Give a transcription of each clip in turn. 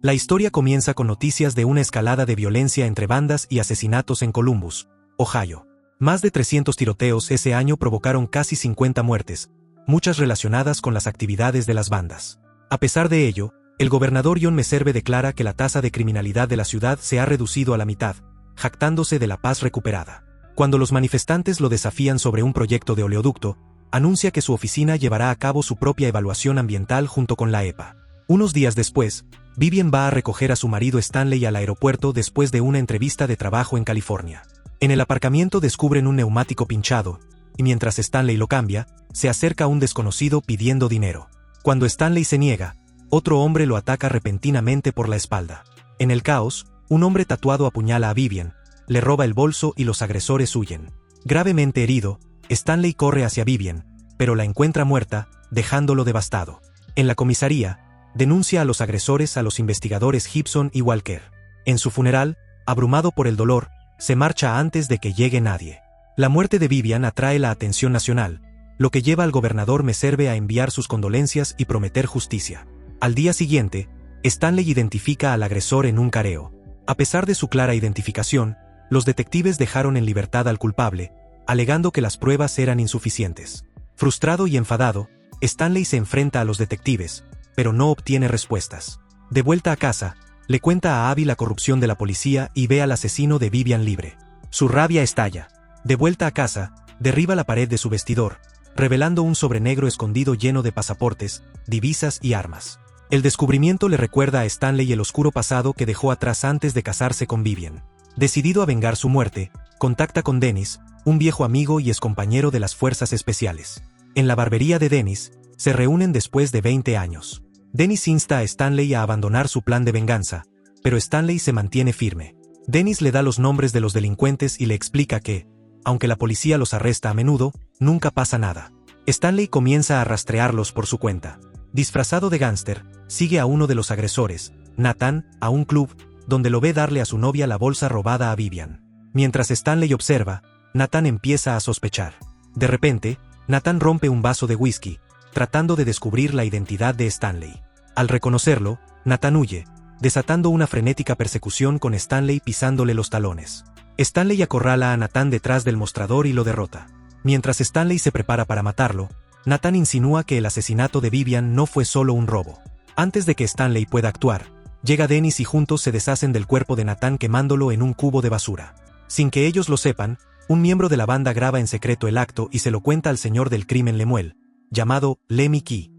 La historia comienza con noticias de una escalada de violencia entre bandas y asesinatos en Columbus, Ohio. Más de 300 tiroteos ese año provocaron casi 50 muertes, muchas relacionadas con las actividades de las bandas. A pesar de ello, el gobernador John Meserve declara que la tasa de criminalidad de la ciudad se ha reducido a la mitad, jactándose de la paz recuperada. Cuando los manifestantes lo desafían sobre un proyecto de oleoducto, anuncia que su oficina llevará a cabo su propia evaluación ambiental junto con la EPA. Unos días después, Vivian va a recoger a su marido Stanley al aeropuerto después de una entrevista de trabajo en California. En el aparcamiento descubren un neumático pinchado, y mientras Stanley lo cambia, se acerca un desconocido pidiendo dinero. Cuando Stanley se niega, otro hombre lo ataca repentinamente por la espalda. En el caos, un hombre tatuado apuñala a Vivian, le roba el bolso y los agresores huyen. Gravemente herido, Stanley corre hacia Vivian, pero la encuentra muerta, dejándolo devastado. En la comisaría, denuncia a los agresores a los investigadores Gibson y Walker. En su funeral, abrumado por el dolor, se marcha antes de que llegue nadie. La muerte de Vivian atrae la atención nacional, lo que lleva al gobernador Meserve a enviar sus condolencias y prometer justicia. Al día siguiente, Stanley identifica al agresor en un careo. A pesar de su clara identificación, los detectives dejaron en libertad al culpable, alegando que las pruebas eran insuficientes. Frustrado y enfadado, Stanley se enfrenta a los detectives, pero no obtiene respuestas. De vuelta a casa, le cuenta a Abby la corrupción de la policía y ve al asesino de Vivian libre. Su rabia estalla. De vuelta a casa, derriba la pared de su vestidor, revelando un sobre negro escondido lleno de pasaportes, divisas y armas. El descubrimiento le recuerda a Stanley el oscuro pasado que dejó atrás antes de casarse con Vivian. Decidido a vengar su muerte, contacta con Dennis, un viejo amigo y excompañero de las fuerzas especiales. En la barbería de Dennis, se reúnen después de 20 años. Dennis insta a Stanley a abandonar su plan de venganza, pero Stanley se mantiene firme. Dennis le da los nombres de los delincuentes y le explica que, aunque la policía los arresta a menudo, nunca pasa nada. Stanley comienza a rastrearlos por su cuenta. Disfrazado de gángster, sigue a uno de los agresores, Nathan, a un club, donde lo ve darle a su novia la bolsa robada a Vivian. Mientras Stanley observa, Nathan empieza a sospechar. De repente, Nathan rompe un vaso de whisky, tratando de descubrir la identidad de Stanley. Al reconocerlo, Nathan huye, desatando una frenética persecución con Stanley pisándole los talones. Stanley acorrala a Nathan detrás del mostrador y lo derrota. Mientras Stanley se prepara para matarlo, Nathan insinúa que el asesinato de Vivian no fue solo un robo. Antes de que Stanley pueda actuar, llega Dennis y juntos se deshacen del cuerpo de Nathan quemándolo en un cubo de basura. Sin que ellos lo sepan, un miembro de la banda graba en secreto el acto y se lo cuenta al señor del crimen Lemuel, llamado Lemmy Key.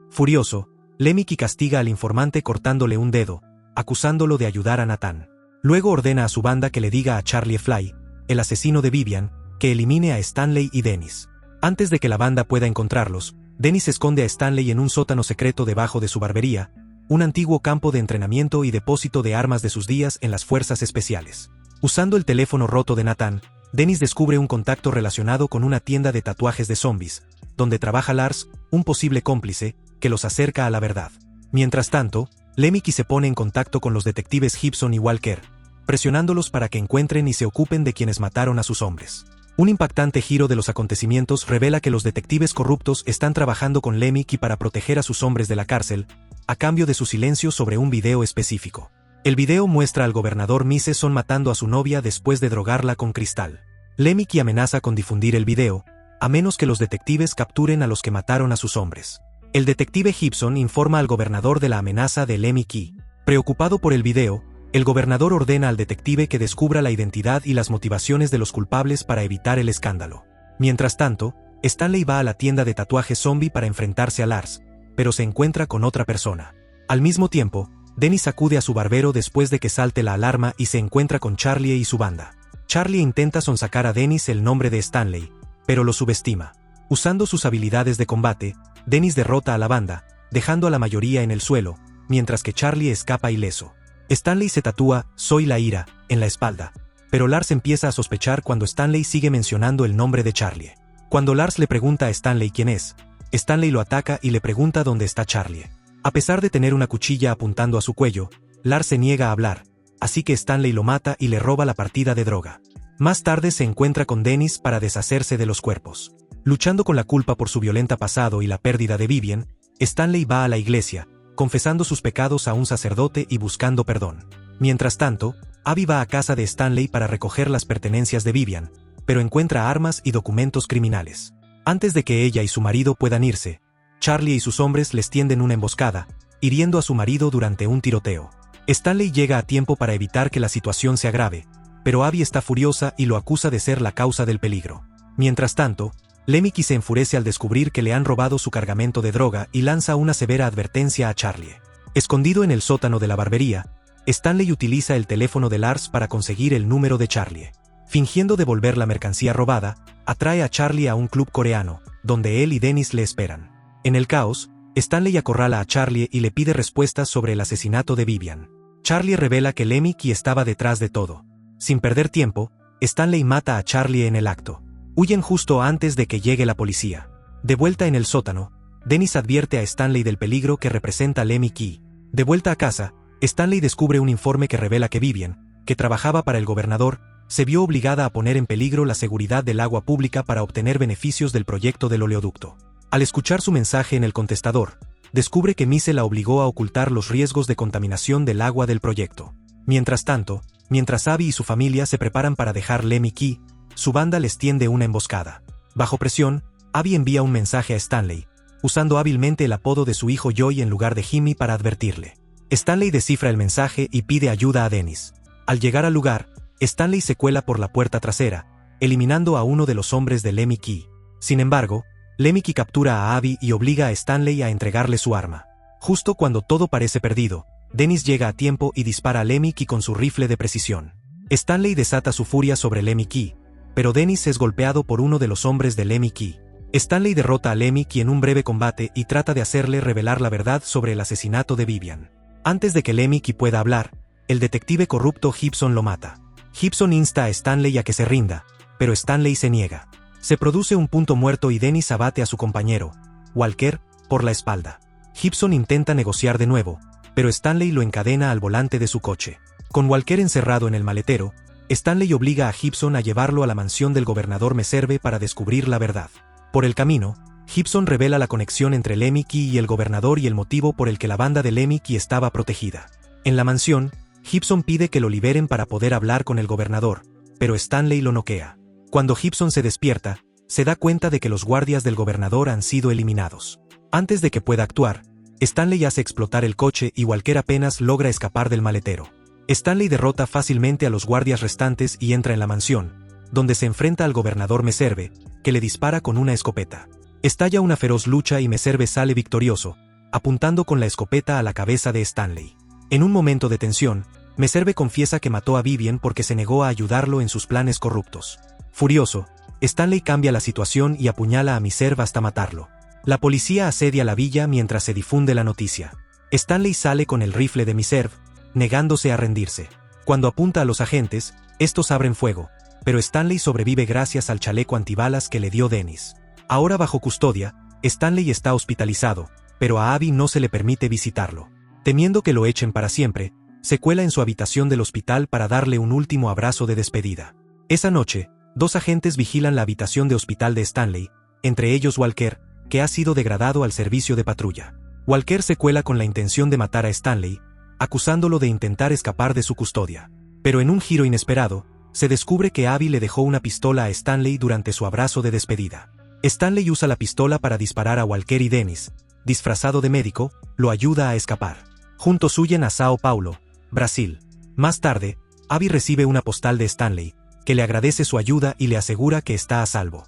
Furioso, Lemmy Key castiga al informante cortándole un dedo, acusándolo de ayudar a Nathan. Luego ordena a su banda que le diga a Charlie Fly, el asesino de Vivian, que elimine a Stanley y Dennis. Antes de que la banda pueda encontrarlos, Dennis esconde a Stanley en un sótano secreto debajo de su barbería, un antiguo campo de entrenamiento y depósito de armas de sus días en las fuerzas especiales. Usando el teléfono roto de Nathan, Dennis descubre un contacto relacionado con una tienda de tatuajes de zombies, donde trabaja Lars, un posible cómplice, que los acerca a la verdad. Mientras tanto, Lemmy Key se pone en contacto con los detectives Gibson y Walker, presionándolos para que encuentren y se ocupen de quienes mataron a sus hombres. Un impactante giro de los acontecimientos revela que los detectives corruptos están trabajando con Lemmy Key para proteger a sus hombres de la cárcel, a cambio de su silencio sobre un video específico. El video muestra al gobernador Miseson matando a su novia después de drogarla con cristal. Lemmy Key amenaza con difundir el video, a menos que los detectives capturen a los que mataron a sus hombres. El detective Gibson informa al gobernador de la amenaza de Lemmy Key. Preocupado por el video, el gobernador ordena al detective que descubra la identidad y las motivaciones de los culpables para evitar el escándalo. Mientras tanto, Stanley va a la tienda de tatuajes zombie para enfrentarse a Lars, pero se encuentra con otra persona. Al mismo tiempo, Dennis acude a su barbero después de que salte la alarma y se encuentra con Charlie y su banda. Charlie intenta sonsacar a Dennis el nombre de Stanley, pero lo subestima. Usando sus habilidades de combate, Dennis derrota a la banda, dejando a la mayoría en el suelo, mientras que Charlie escapa ileso. Stanley se tatúa "Soy la ira" en la espalda, pero Lars empieza a sospechar cuando Stanley sigue mencionando el nombre de Charlie. Cuando Lars le pregunta a Stanley quién es, Stanley lo ataca y le pregunta dónde está Charlie. A pesar de tener una cuchilla apuntando a su cuello, Lars se niega a hablar, así que Stanley lo mata y le roba la partida de droga. Más tarde se encuentra con Dennis para deshacerse de los cuerpos. Luchando con la culpa por su violenta pasado y la pérdida de Vivian, Stanley va a la iglesia, confesando sus pecados a un sacerdote y buscando perdón. Mientras tanto, Abby va a casa de Stanley para recoger las pertenencias de Vivian, pero encuentra armas y documentos criminales. Antes de que ella y su marido puedan irse, Charlie y sus hombres les tienden una emboscada, hiriendo a su marido durante un tiroteo. Stanley llega a tiempo para evitar que la situación se agrave, pero Abby está furiosa y lo acusa de ser la causa del peligro. Mientras tanto, Lemmicky se enfurece al descubrir que le han robado su cargamento de droga y lanza una severa advertencia a Charlie. Escondido en el sótano de la barbería, Stanley utiliza el teléfono de Lars para conseguir el número de Charlie. Fingiendo devolver la mercancía robada, atrae a Charlie a un club coreano, donde él y Dennis le esperan. En el caos, Stanley acorrala a Charlie y le pide respuestas sobre el asesinato de Vivian. Charlie revela que Lemmicky estaba detrás de todo. Sin perder tiempo, Stanley mata a Charlie en el acto. Huyen justo antes de que llegue la policía. De vuelta en el sótano, Dennis advierte a Stanley del peligro que representa Lemmicky. De vuelta a casa, Stanley descubre un informe que revela que Vivian, que trabajaba para el gobernador, se vio obligada a poner en peligro la seguridad del agua pública para obtener beneficios del proyecto del oleoducto. Al escuchar su mensaje en el contestador, descubre que Mise la obligó a ocultar los riesgos de contaminación del agua del proyecto. Mientras tanto, mientras Abby y su familia se preparan para dejar Lemmicky, su banda les tiende una emboscada. Bajo presión, Abby envía un mensaje a Stanley, usando hábilmente el apodo de su hijo Joey en lugar de Jimmy para advertirle. Stanley descifra el mensaje y pide ayuda a Dennis. Al llegar al lugar, Stanley se cuela por la puerta trasera, eliminando a uno de los hombres de Lemmicky. Sin embargo, Lemmicky captura a Abby y obliga a Stanley a entregarle su arma. Justo cuando todo parece perdido, Dennis llega a tiempo y dispara a Lemmicky con su rifle de precisión. Stanley desata su furia sobre Lemmicky, pero Dennis es golpeado por uno de los hombres de Lemmicky. Stanley derrota a Lemmicky en un breve combate y trata de hacerle revelar la verdad sobre el asesinato de Vivian. Antes de que Lemmicky pueda hablar, el detective corrupto Gibson lo mata. Gibson insta a Stanley a que se rinda, pero Stanley se niega. Se produce un punto muerto y Dennis abate a su compañero, Walker, por la espalda. Gibson intenta negociar de nuevo, pero Stanley lo encadena al volante de su coche. Con Walker encerrado en el maletero, Stanley obliga a Gibson a llevarlo a la mansión del gobernador Meserve para descubrir la verdad. Por el camino, Gibson revela la conexión entre Lemmicky y el gobernador y el motivo por el que la banda de Lemmicky estaba protegida. En la mansión, Gibson pide que lo liberen para poder hablar con el gobernador, pero Stanley lo noquea. Cuando Gibson se despierta, se da cuenta de que los guardias del gobernador han sido eliminados. Antes de que pueda actuar, Stanley hace explotar el coche y Walker apenas logra escapar del maletero. Stanley derrota fácilmente a los guardias restantes y entra en la mansión, donde se enfrenta al gobernador Meserve, que le dispara con una escopeta. Estalla una feroz lucha y Meserve sale victorioso, apuntando con la escopeta a la cabeza de Stanley. En un momento de tensión, Meserve confiesa que mató a Vivian porque se negó a ayudarlo en sus planes corruptos. Furioso, Stanley cambia la situación y apuñala a Meserve hasta matarlo. La policía asedia la villa mientras se difunde la noticia. Stanley sale con el rifle de Meserve, negándose a rendirse. Cuando apunta a los agentes, estos abren fuego, pero Stanley sobrevive gracias al chaleco antibalas que le dio Dennis. Ahora bajo custodia, Stanley está hospitalizado, pero a Abby no se le permite visitarlo. Temiendo que lo echen para siempre, se cuela en su habitación del hospital para darle un último abrazo de despedida. Esa noche, 2 agentes vigilan la habitación de hospital de Stanley, entre ellos Walker, que ha sido degradado al servicio de patrulla. Walker se cuela con la intención de matar a Stanley, acusándolo de intentar escapar de su custodia. Pero en un giro inesperado, se descubre que Abby le dejó una pistola a Stanley durante su abrazo de despedida. Stanley usa la pistola para disparar a Walker y Dennis, disfrazado de médico, lo ayuda a escapar. Juntos huyen a Sao Paulo, Brasil. Más tarde, Abby recibe una postal de Stanley, que le agradece su ayuda y le asegura que está a salvo.